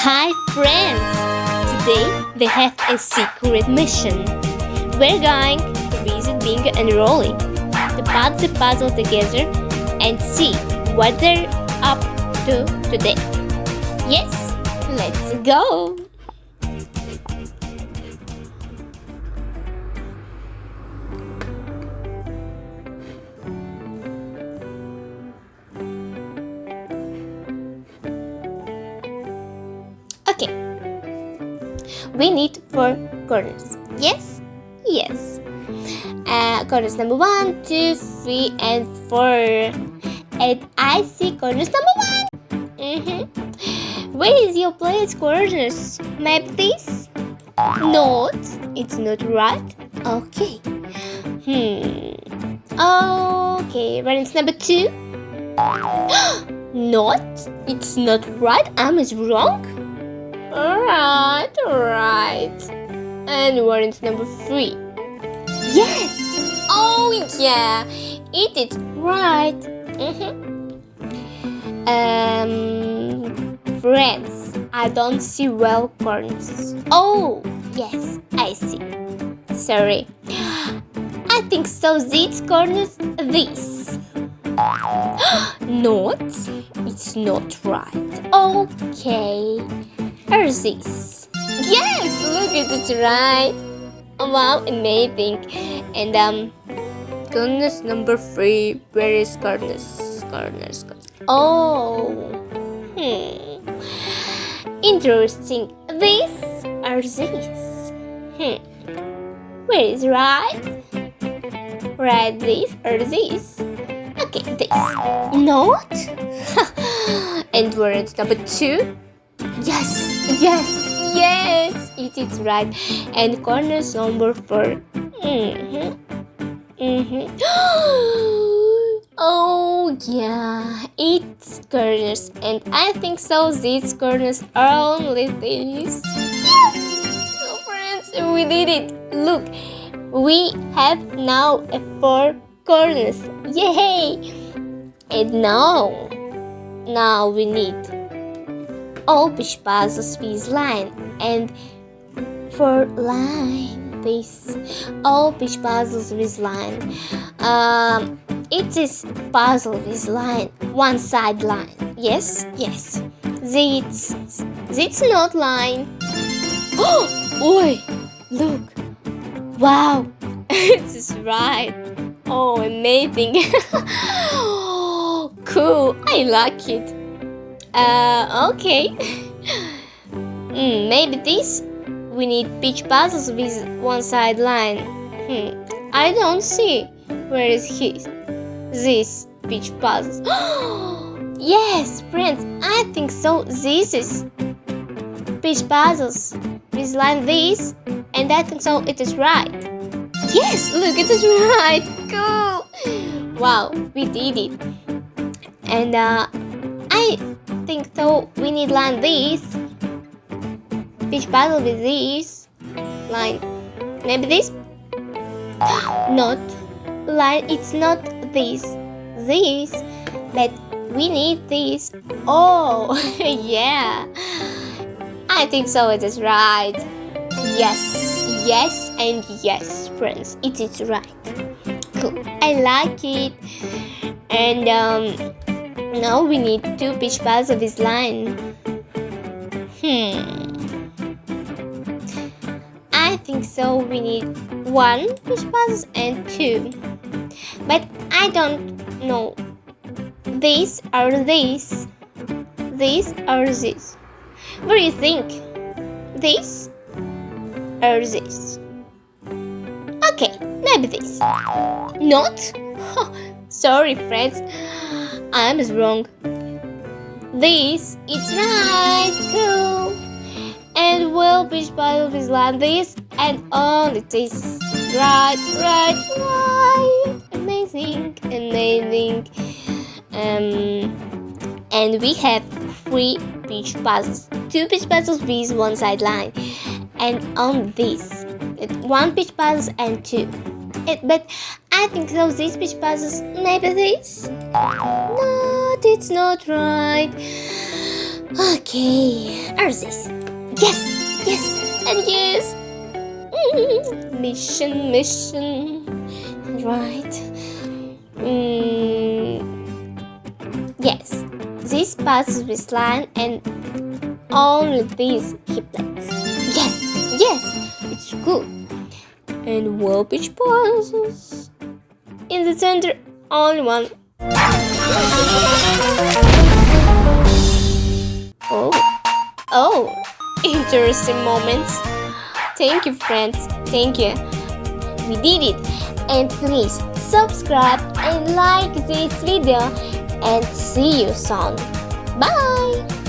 Hi friends! Today we have a secret mission. We're going to visit Bingo and Rolly to put the puzzle together and see what they're up to today. Yes, let's go! Okay, we need 4 corners. Yes? Yes. Corners number 1, 2, 3, and 4. And I see corners number 1. Where is your place corners? Maybe this? Not. It's not right. Okay. Okay, where is number 2? Not. It's not right. I'm wrong. Alright. And where is number 3? Yes! Oh yeah! It is right. Friends, I don't see well corners. Oh, yes, I see. Sorry. I think so these corners, this. Not. It's not right. Okay. Or this. Yes, look, it's right. Wow, amazing. And corners number 3. Where is corners? Corners. Oh. Interesting. This or this? Where is right? Right, this or this? Okay, this. Not? And where is number 2? Yes, it is right. And corners number 4. Oh yeah, it's corners, and I think so these corners are only these. Yes! So friends, we did it. Look, we have now 4 corners. Yay! And now we need all peach puzzles with line and 4 line. This all peach puzzles with line. It is puzzle with line, one side line. Yes. This not line. Oh, oi, look. Wow, this is right. Oh, amazing. Cool, I like it. Okay. Maybe this. We need peach puzzles with one side line. I don't see. Where is this peach puzzles? Yes, friends, I think so. This is peach puzzles with line this, and I think so. It is right. Yes, look, it is right. Cool. Wow, we did it. And I think so. We need line this. Peach puzzle with this line. Maybe this? Not line. It's not this. But we need this. Oh, yeah. I think so. It is right. Yes, and yes, friends. It is right. Cool. I like it. And now we need 2 peach puzzles with line. I think so. We need 1 peach puzzles and 2. But I don't know. This or this? This or this? What do you think? This or this? Okay, maybe this. Not? Sorry, friends. I'm wrong. This is right. Cool. And will peach puzzle with line this and only this. Right. Amazing. And we have 3 peach puzzles. 2 peach puzzles with one side line. And on this. 1 peach puzzle and 2. But I think so these peach puzzles, maybe this? Not, it's not right. Okay, are this? Yes, yes, and yes. Mission. Right. Yes, this passes this line and only these kiplets. Yes, it's good. And well, pitch passes. In the center, only one. Oh, interesting moments. Thank you, friends. Thank you. We did it. And please subscribe and like this video. And see you soon. Bye.